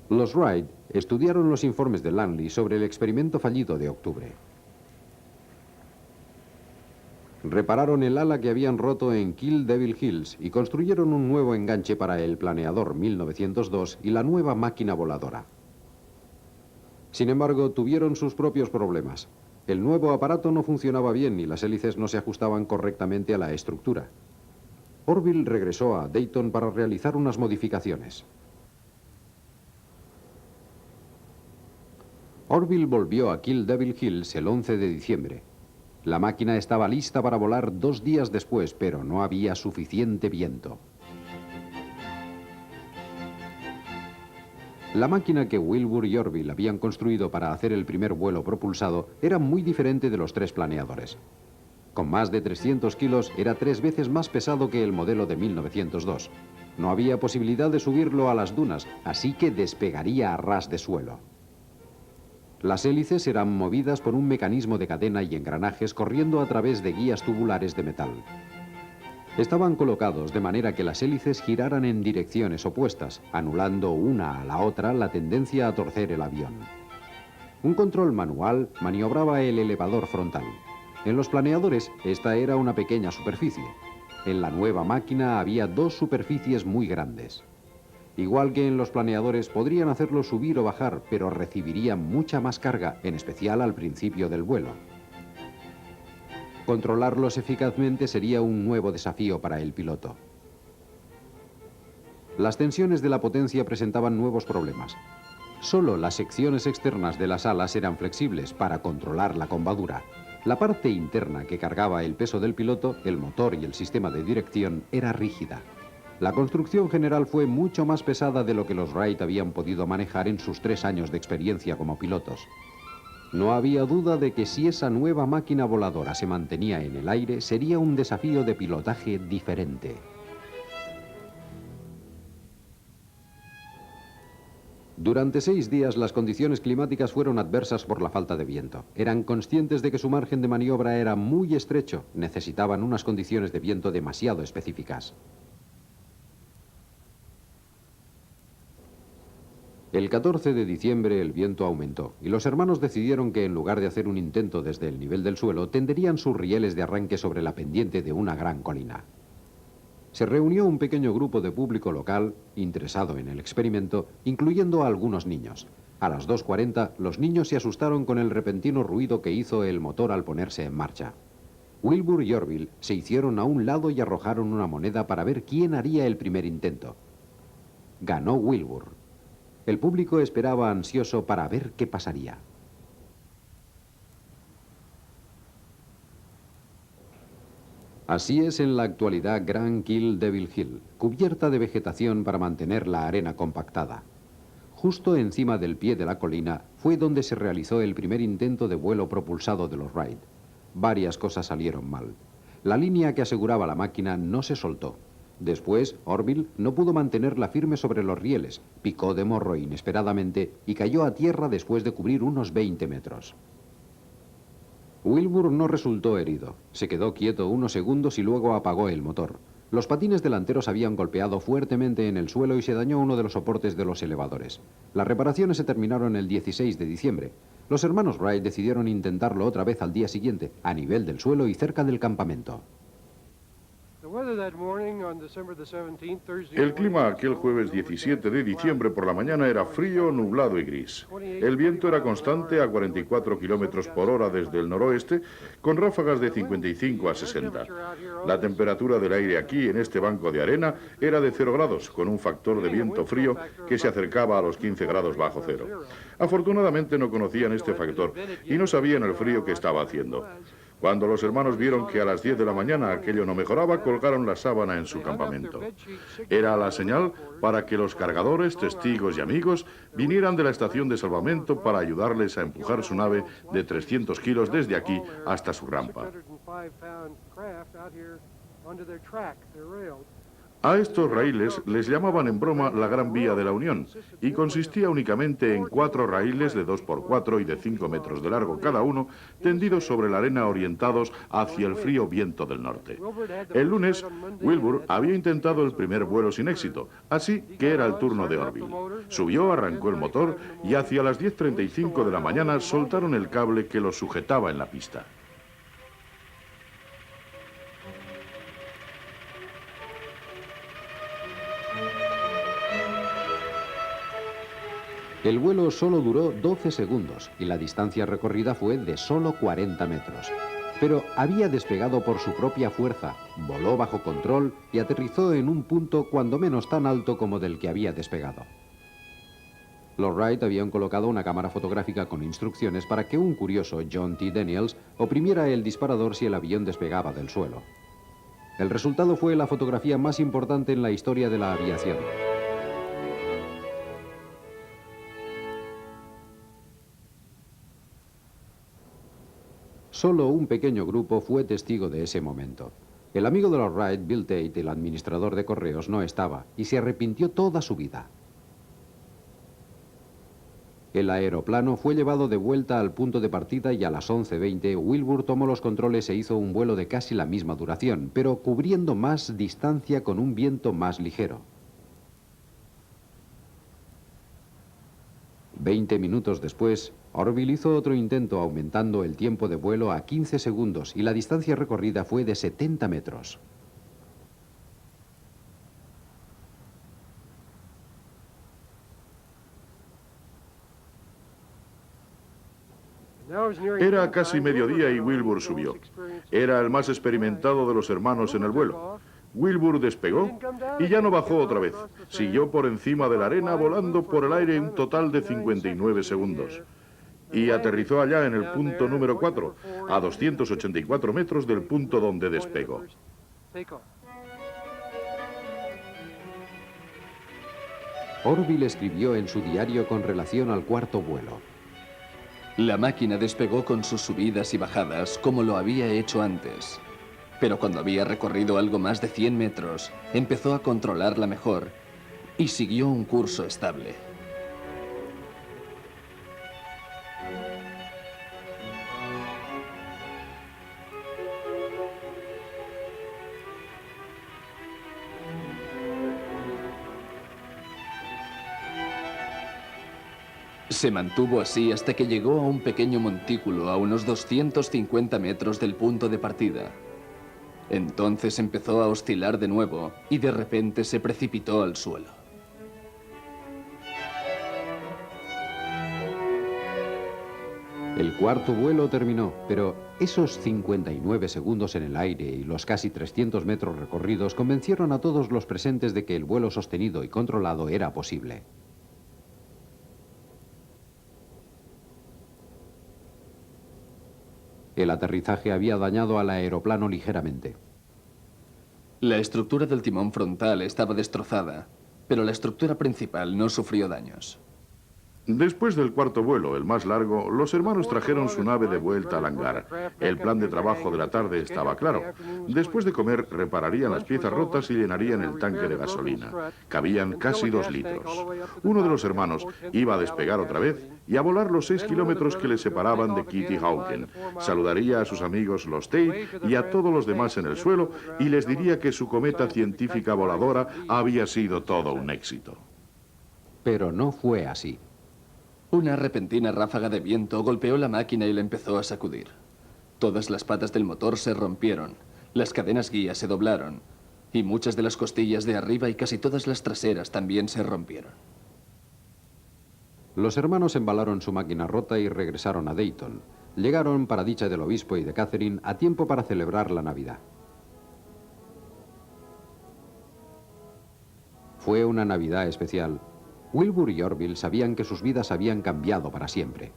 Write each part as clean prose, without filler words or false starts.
Los Wright estudiaron los informes de Langley sobre el experimento fallido de octubre. Repararon el ala que habían roto en Kill Devil Hills y construyeron un nuevo enganche para el planeador 1902 y la nueva máquina voladora. Sin embargo, tuvieron sus propios problemas. El nuevo aparato no funcionaba bien y las hélices no se ajustaban correctamente a la estructura. Orville regresó a Dayton para realizar unas modificaciones. Orville volvió a Kill Devil Hills el 11 de diciembre. La máquina estaba lista para volar 2 días después, pero no había suficiente viento. La máquina que Wilbur y Orville habían construido para hacer el primer vuelo propulsado era muy diferente de los 3 planeadores. Con más de 300 kilos, era 3 veces más pesado que el modelo de 1902. No había posibilidad de subirlo a las dunas, así que despegaría a ras de suelo. Las hélices eran movidas por un mecanismo de cadena y engranajes corriendo a través de guías tubulares de metal. Estaban colocados de manera que las hélices giraran en direcciones opuestas, anulando una a la otra la tendencia a torcer el avión. Un control manual maniobraba el elevador frontal. En los planeadores, esta era una pequeña superficie. En la nueva máquina había 2 superficies muy grandes. Igual que en los planeadores, podrían hacerlo subir o bajar, pero recibirían mucha más carga, en especial al principio del vuelo. Controlarlos eficazmente sería un nuevo desafío para el piloto. Las tensiones de la potencia presentaban nuevos problemas. Solo las secciones externas de las alas eran flexibles para controlar la combadura. La parte interna que cargaba el peso del piloto, el motor y el sistema de dirección, era rígida. La construcción general fue mucho más pesada de lo que los Wright habían podido manejar en sus 3 años de experiencia como pilotos. No había duda de que si esa nueva máquina voladora se mantenía en el aire, sería un desafío de pilotaje diferente. Durante 6 días las condiciones climáticas fueron adversas por la falta de viento. Eran conscientes de que su margen de maniobra era muy estrecho, necesitaban unas condiciones de viento demasiado específicas. El 14 de diciembre el viento aumentó y los hermanos decidieron que en lugar de hacer un intento desde el nivel del suelo, tenderían sus rieles de arranque sobre la pendiente de una gran colina. Se reunió un pequeño grupo de público local interesado en el experimento, incluyendo a algunos niños. A las 2:40 los niños se asustaron con el repentino ruido que hizo el motor al ponerse en marcha. Wilbur y Orville se hicieron a un lado y arrojaron una moneda para ver quién haría el primer intento. Ganó Wilbur. El público esperaba ansioso para ver qué pasaría. Así es en la actualidad Grand Kill Devil Hill, cubierta de vegetación para mantener la arena compactada. Justo encima del pie de la colina fue donde se realizó el primer intento de vuelo propulsado de los Wright. Varias cosas salieron mal. La línea que aseguraba la máquina no se soltó. Después, Orville no pudo mantenerla firme sobre los rieles, picó de morro inesperadamente y cayó a tierra después de cubrir unos 20 metros. Wilbur no resultó herido. Se quedó quieto unos segundos y luego apagó el motor. Los patines delanteros habían golpeado fuertemente en el suelo y se dañó uno de los soportes de los elevadores. Las reparaciones se terminaron el 16 de diciembre. Los hermanos Wright decidieron intentarlo otra vez al día siguiente, a nivel del suelo y cerca del campamento. El clima aquel jueves 17 de diciembre por la mañana era frío, nublado y gris. El viento era constante a 44 kilómetros por hora desde el noroeste, con ráfagas de 55 a 60. La temperatura del aire aquí, en este banco de arena, era de 0 grados, con un factor de viento frío que se acercaba a los 15 grados bajo cero. Afortunadamente no conocían este factor y no sabían el frío que estaba haciendo. Cuando los hermanos vieron que a las 10 de la mañana aquello no mejoraba, colgaron la sábana en su campamento. Era la señal para que los cargadores, testigos y amigos vinieran de la estación de salvamento para ayudarles a empujar su nave de 300 kilos desde aquí hasta su rampa. A estos raíles les llamaban en broma la Gran Vía de la Unión y consistía únicamente en 4 raíles de 2 por 4 y de 5 metros de largo cada uno, tendidos sobre la arena orientados hacia el frío viento del norte. El lunes, Wilbur había intentado el primer vuelo sin éxito, así que era el turno de Orville. Subió, arrancó el motor y hacia las 10:35 de la mañana soltaron el cable que los sujetaba en la pista. El vuelo solo duró 12 segundos y la distancia recorrida fue de solo 40 metros. Pero había despegado por su propia fuerza, voló bajo control y aterrizó en un punto cuando menos tan alto como del que había despegado. Los Wright habían colocado una cámara fotográfica con instrucciones para que un curioso John T. Daniels oprimiera el disparador si el avión despegaba del suelo. El resultado fue la fotografía más importante en la historia de la aviación. Solo un pequeño grupo fue testigo de ese momento. El amigo de los Wright, Bill Tate, el administrador de correos, no estaba y se arrepintió toda su vida. El aeroplano fue llevado de vuelta al punto de partida y a las 11:20 Wilbur tomó los controles e hizo un vuelo de casi la misma duración, pero cubriendo más distancia con un viento más ligero. 20 minutos después, Orville hizo otro intento aumentando el tiempo de vuelo a 15 segundos y la distancia recorrida fue de 70 metros. Era casi mediodía y Wilbur subió. Era el más experimentado de los hermanos en el vuelo. Wilbur despegó y ya no bajó otra vez. Siguió por encima de la arena volando por el aire un total de 59 segundos. Y aterrizó allá en el punto número 4, a 284 metros del punto donde despegó. Orville escribió en su diario con relación al cuarto vuelo. La máquina despegó con sus subidas y bajadas como lo había hecho antes. Pero cuando había recorrido algo más de 100 metros, empezó a controlarla mejor y siguió un curso estable. Se mantuvo así hasta que llegó a un pequeño montículo a unos 250 metros del punto de partida. Entonces empezó a oscilar de nuevo y de repente se precipitó al suelo. El cuarto vuelo terminó, pero esos 59 segundos en el aire y los casi 300 metros recorridos convencieron a todos los presentes de que el vuelo sostenido y controlado era posible. El aterrizaje había dañado al aeroplano ligeramente. La estructura del timón frontal estaba destrozada, pero la estructura principal no sufrió daños. Después del cuarto vuelo, el más largo, los hermanos trajeron su nave de vuelta al hangar. El plan de trabajo de la tarde estaba claro. Después de comer, repararían las piezas rotas y llenarían el tanque de gasolina. Cabían casi 2 litros. Uno de los hermanos iba a despegar otra vez y a volar los 6 kilómetros que le separaban de Kitty Hawken. Saludaría a sus amigos los Tate y a todos los demás en el suelo y les diría que su cometa científica voladora había sido todo un éxito. Pero no fue así. Una repentina ráfaga de viento golpeó la máquina y la empezó a sacudir. Todas las patas del motor se rompieron, las cadenas guía se doblaron y muchas de las costillas de arriba y casi todas las traseras también se rompieron. Los hermanos embalaron su máquina rota y regresaron a Dayton. Llegaron, para dicha del obispo y de Catherine, a tiempo para celebrar la Navidad. Fue una Navidad especial. Wilbur y Orville sabían que sus vidas habían cambiado para siempre.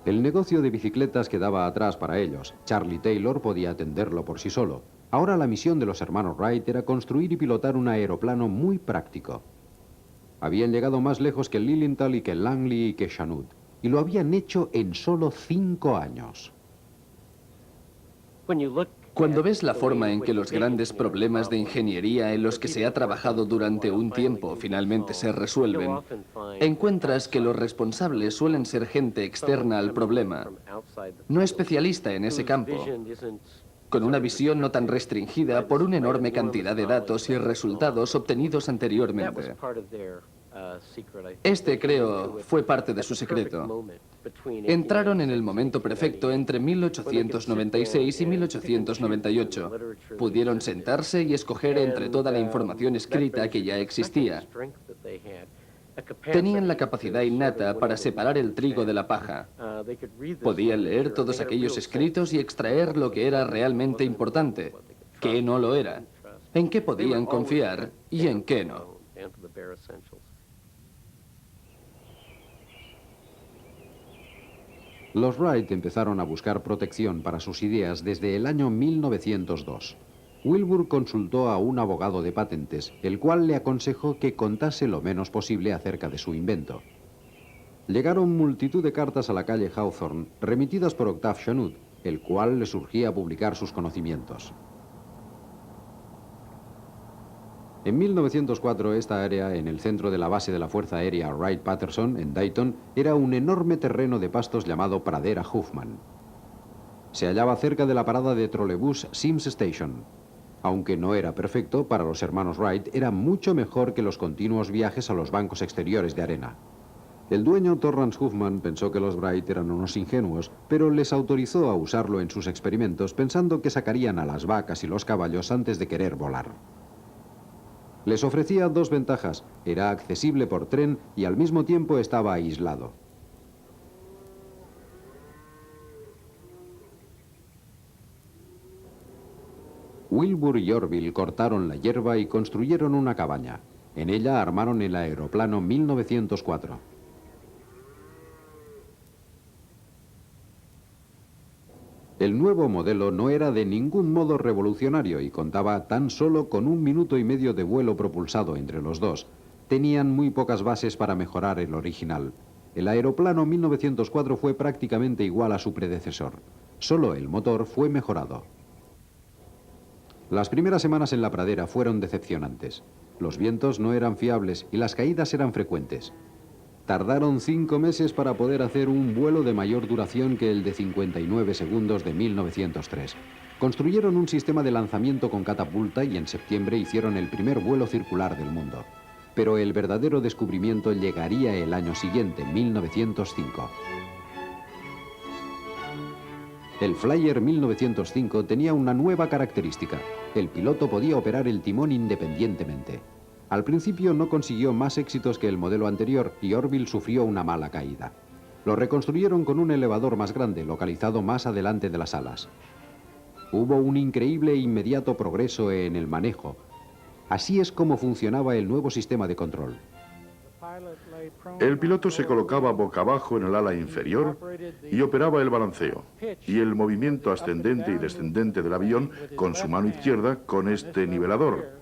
El negocio de bicicletas quedaba atrás para ellos. Charlie Taylor podía atenderlo por sí solo. Ahora la misión de los hermanos Wright era construir y pilotar un aeroplano muy práctico. Habían llegado más lejos que Lilienthal y que Langley y que Chanute, y lo habían hecho en solo 5 años. Cuando ves la forma en que los grandes problemas de ingeniería en los que se ha trabajado durante un tiempo finalmente se resuelven, encuentras que los responsables suelen ser gente externa al problema, no especialista en ese campo, con una visión no tan restringida por una enorme cantidad de datos y resultados obtenidos anteriormente. Este, creo, fue parte de su secreto. Entraron en el momento perfecto entre 1896 y 1898. Pudieron sentarse y escoger entre toda la información escrita que ya existía. Tenían la capacidad innata para separar el trigo de la paja. Podían leer todos aquellos escritos y extraer lo que era realmente importante, qué no lo era, en qué podían confiar y en qué no. Los Wright empezaron a buscar protección para sus ideas desde el año 1902. Wilbur consultó a un abogado de patentes, el cual le aconsejó que contase lo menos posible acerca de su invento. Llegaron multitud de cartas a la calle Hawthorne, remitidas por Octave Chanute, el cual le surgía publicar sus conocimientos. En 1904, esta área, en el centro de la base de la Fuerza Aérea Wright-Patterson, en Dayton, era un enorme terreno de pastos llamado Pradera Huffman. Se hallaba cerca de la parada de trolebús Sims Station. Aunque no era perfecto, para los hermanos Wright era mucho mejor que los continuos viajes a los bancos exteriores de arena. El dueño Torrance Huffman pensó que los Wright eran unos ingenuos, pero les autorizó a usarlo en sus experimentos pensando que sacarían a las vacas y los caballos antes de querer volar. Les ofrecía dos ventajas: era accesible por tren y al mismo tiempo estaba aislado. Wilbur y Orville cortaron la hierba y construyeron una cabaña. En ella armaron el aeroplano 1904. El nuevo modelo no era de ningún modo revolucionario y contaba tan solo con 1 minuto y medio de vuelo propulsado entre los dos. Tenían muy pocas bases para mejorar el original. El aeroplano 1904 fue prácticamente igual a su predecesor. Solo el motor fue mejorado. Las primeras semanas en la pradera fueron decepcionantes. Los vientos no eran fiables y las caídas eran frecuentes. Tardaron 5 meses para poder hacer un vuelo de mayor duración que el de 59 segundos de 1903. Construyeron un sistema de lanzamiento con catapulta y en septiembre hicieron el primer vuelo circular del mundo. Pero el verdadero descubrimiento llegaría el año siguiente, 1905. El Flyer 1905 tenía una nueva característica. El piloto podía operar el timón independientemente. Al principio no consiguió más éxitos que el modelo anterior y Orville sufrió una mala caída. Lo reconstruyeron con un elevador más grande, localizado más adelante de las alas. Hubo un increíble e inmediato progreso en el manejo. Así es como funcionaba el nuevo sistema de control. El piloto se colocaba boca abajo en el ala inferior y operaba el balanceo y el movimiento ascendente y descendente del avión con su mano izquierda con este nivelador,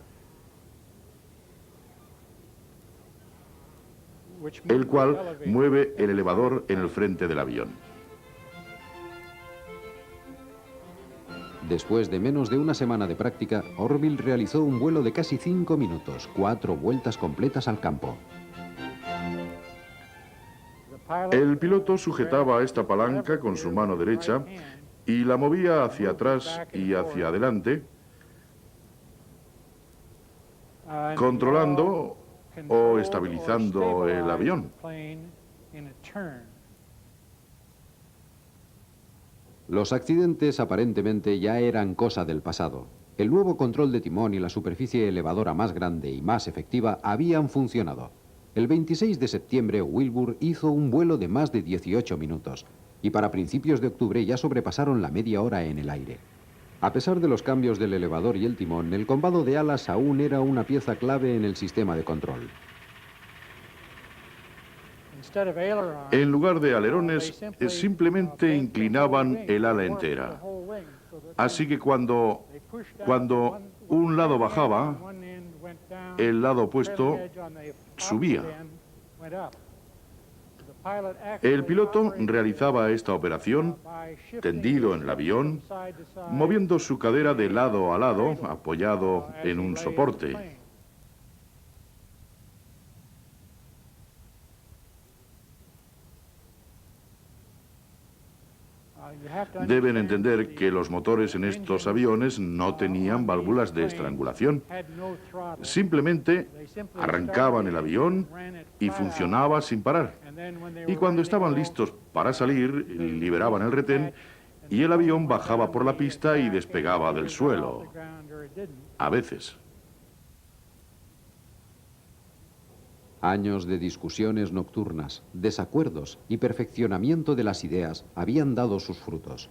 el cual mueve el elevador en el frente del avión. Después de menos de una semana de práctica, Orville realizó un vuelo de casi 5 minutos, 4 vueltas completas al campo. El piloto sujetaba esta palanca con su mano derecha y la movía hacia atrás y hacia adelante, controlando o estabilizando el avión. Los accidentes aparentemente ya eran cosa del pasado. El nuevo control de timón y la superficie elevadora más grande y más efectiva habían funcionado. El 26 de septiembre, Wilbur hizo un vuelo de más de 18 minutos y para principios de octubre ya sobrepasaron la media hora en el aire. A pesar de los cambios del elevador y el timón, el combado de alas aún era una pieza clave en el sistema de control. En lugar de alerones, simplemente inclinaban el ala entera. Así que cuando un lado bajaba, el lado opuesto subía. El piloto realizaba esta operación tendido en el avión, moviendo su cadera de lado a lado, apoyado en un soporte. Deben entender que los motores en estos aviones no tenían válvulas de estrangulación. Simplemente arrancaban el avión y funcionaba sin parar. Y cuando estaban listos para salir, liberaban el retén y el avión bajaba por la pista y despegaba del suelo. A veces. Años de discusiones nocturnas, desacuerdos y perfeccionamiento de las ideas habían dado sus frutos.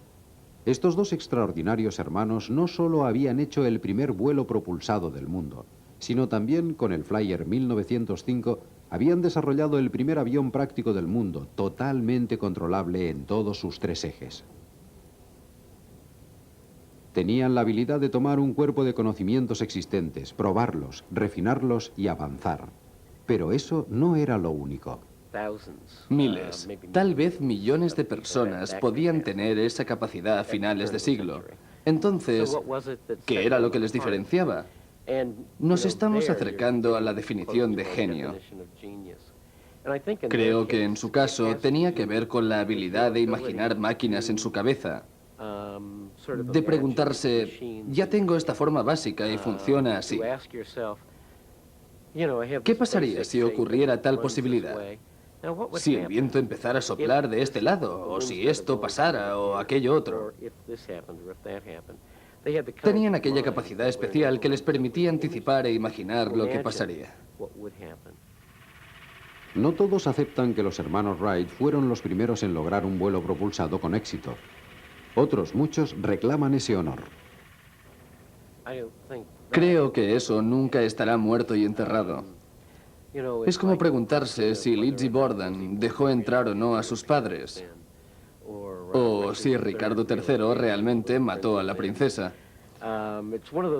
Estos dos extraordinarios hermanos no solo habían hecho el primer vuelo propulsado del mundo, sino también con el Flyer 1905 habían desarrollado el primer avión práctico del mundo, totalmente controlable en todos sus tres ejes. Tenían la habilidad de tomar un cuerpo de conocimientos existentes, probarlos, refinarlos y avanzar. Pero eso no era lo único. Miles, tal vez millones de personas podían tener esa capacidad a finales de siglo. Entonces, ¿qué era lo que les diferenciaba? Nos estamos acercando a la definición de genio. Creo que en su caso tenía que ver con la habilidad de imaginar máquinas en su cabeza. De preguntarse, ya tengo esta forma básica y funciona así. ¿Qué pasaría si ocurriera tal posibilidad? Si el viento empezara a soplar de este lado, o si esto pasara, o aquello otro. Tenían aquella capacidad especial que les permitía anticipar e imaginar lo que pasaría. No todos aceptan que los hermanos Wright fueron los primeros en lograr un vuelo propulsado con éxito. Otros muchos reclaman ese honor. Creo que eso nunca estará muerto y enterrado. Es como preguntarse si Lizzie Borden dejó entrar o no a sus padres, o si Ricardo III realmente mató a la princesa.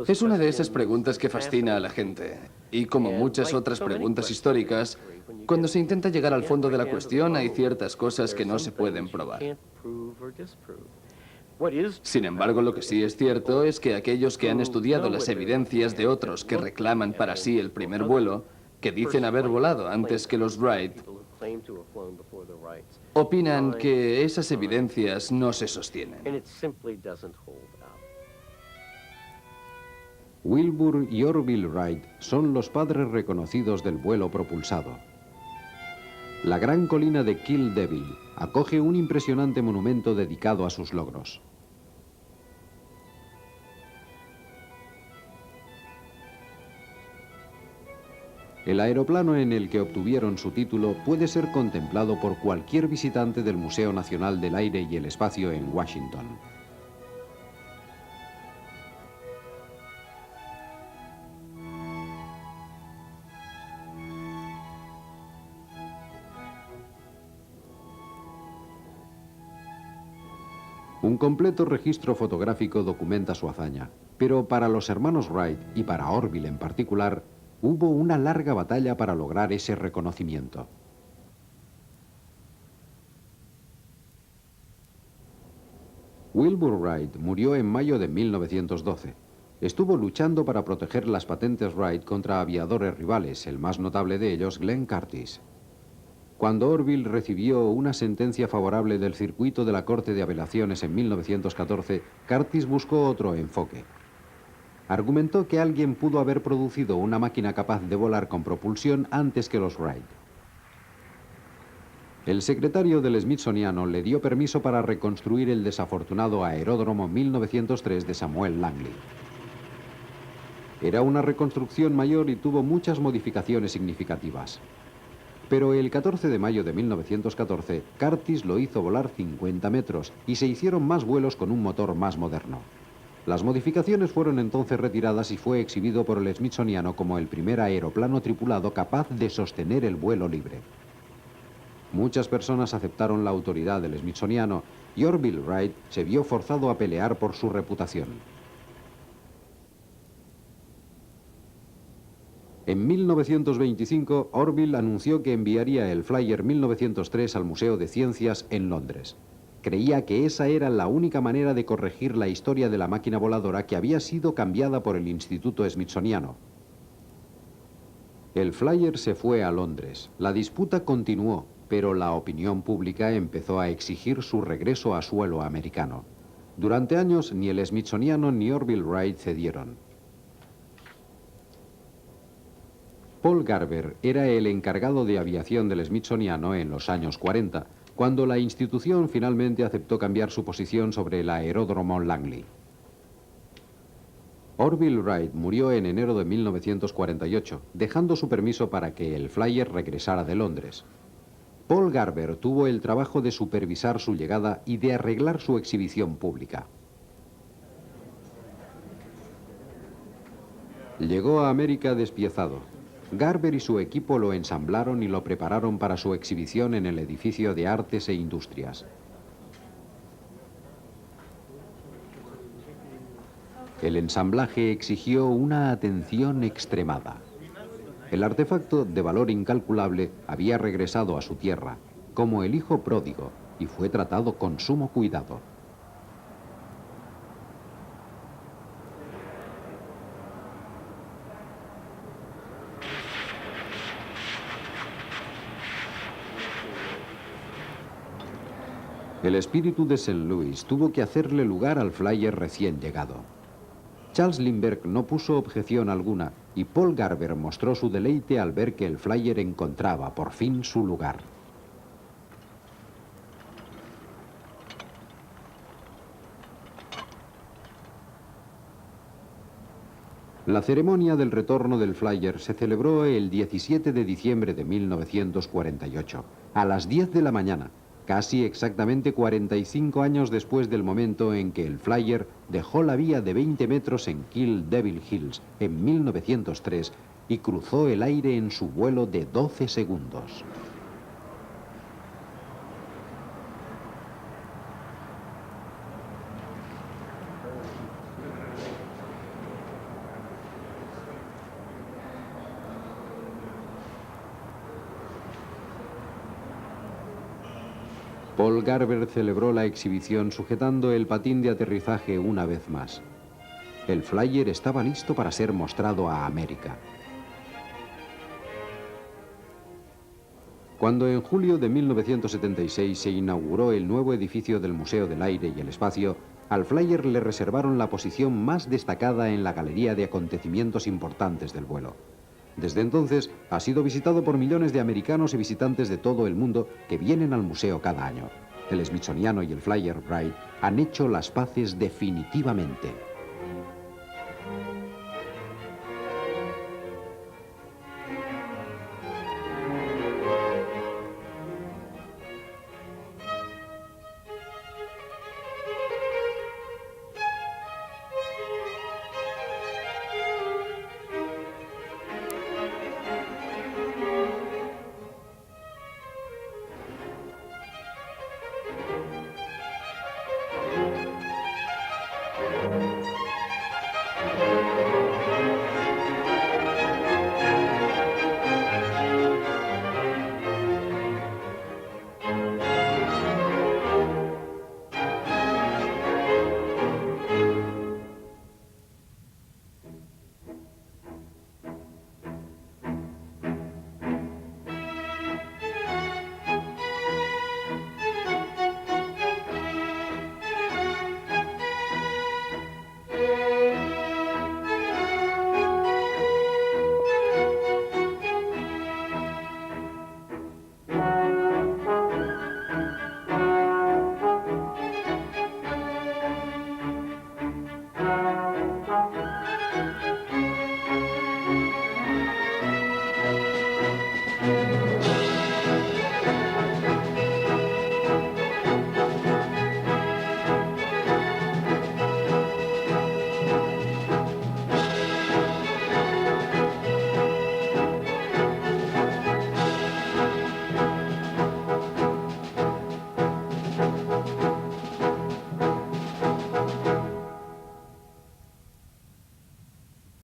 Es una de esas preguntas que fascina a la gente. Y como muchas otras preguntas históricas, cuando se intenta llegar al fondo de la cuestión hay ciertas cosas que no se pueden probar. Sin embargo, lo que sí es cierto es que aquellos que han estudiado las evidencias de otros que reclaman para sí el primer vuelo, que dicen haber volado antes que los Wright, opinan que esas evidencias no se sostienen. Wilbur y Orville Wright son los padres reconocidos del vuelo propulsado. La gran colina de Kill Devil acoge un impresionante monumento dedicado a sus logros. El aeroplano en el que obtuvieron su título puede ser contemplado por cualquier visitante del Museo Nacional del Aire y el Espacio en Washington. Un completo registro fotográfico documenta su hazaña, pero para los hermanos Wright y para Orville en particular, hubo una larga batalla para lograr ese reconocimiento. Wilbur Wright murió en mayo de 1912. Estuvo luchando para proteger las patentes Wright contra aviadores rivales, el más notable de ellos, Glenn Curtiss. Cuando Orville recibió una sentencia favorable del circuito de la Corte de Apelaciones en 1914, Curtiss buscó otro enfoque. Argumentó que alguien pudo haber producido una máquina capaz de volar con propulsión antes que los Wright. El secretario del Smithsoniano le dio permiso para reconstruir el desafortunado aeródromo 1903 de Samuel Langley. Era una reconstrucción mayor y tuvo muchas modificaciones significativas. Pero el 14 de mayo de 1914, Curtiss lo hizo volar 50 metros y se hicieron más vuelos con un motor más moderno. Las modificaciones fueron entonces retiradas y fue exhibido por el Smithsoniano como el primer aeroplano tripulado capaz de sostener el vuelo libre. Muchas personas aceptaron la autoridad del Smithsoniano y Orville Wright se vio forzado a pelear por su reputación. En 1925, Orville anunció que enviaría el Flyer 1903 al Museo de Ciencias en Londres. Creía que esa era la única manera de corregir la historia de la máquina voladora que había sido cambiada por el Instituto Smithsoniano. El Flyer se fue a Londres. La disputa continuó, pero la opinión pública empezó a exigir su regreso a suelo americano. Durante años, ni el Smithsoniano ni Orville Wright cedieron. Paul Garber era el encargado de aviación del Smithsoniano en los años 40, cuando la institución finalmente aceptó cambiar su posición sobre el aeródromo Langley. Orville Wright murió en enero de 1948, dejando su permiso para que el Flyer regresara de Londres. Paul Garber tuvo el trabajo de supervisar su llegada y de arreglar su exhibición pública. Llegó a América despiezado. Garber y su equipo lo ensamblaron y lo prepararon para su exhibición en el edificio de Artes e Industrias. El ensamblaje exigió una atención extremada. El artefacto, de valor incalculable, había regresado a su tierra, como el hijo pródigo, y fue tratado con sumo cuidado. El espíritu de St. Louis tuvo que hacerle lugar al Flyer recién llegado. Charles Lindbergh no puso objeción alguna y Paul Garber mostró su deleite al ver que el Flyer encontraba por fin su lugar. La ceremonia del retorno del Flyer se celebró el 17 de diciembre de 1948, a las 10 de la mañana. Casi exactamente 45 años después del momento en que el Flyer dejó la vía de 20 metros en Kill Devil Hills en 1903 y cruzó el aire en su vuelo de 12 segundos. Paul Garber celebró la exhibición sujetando el patín de aterrizaje una vez más. El Flyer estaba listo para ser mostrado a América. Cuando en julio de 1976 se inauguró el nuevo edificio del Museo del Aire y el Espacio, al Flyer le reservaron la posición más destacada en la galería de acontecimientos importantes del vuelo. Desde entonces ha sido visitado por millones de americanos y visitantes de todo el mundo que vienen al museo cada año. El Smithsoniano y el Flyer Wright han hecho las paces definitivamente.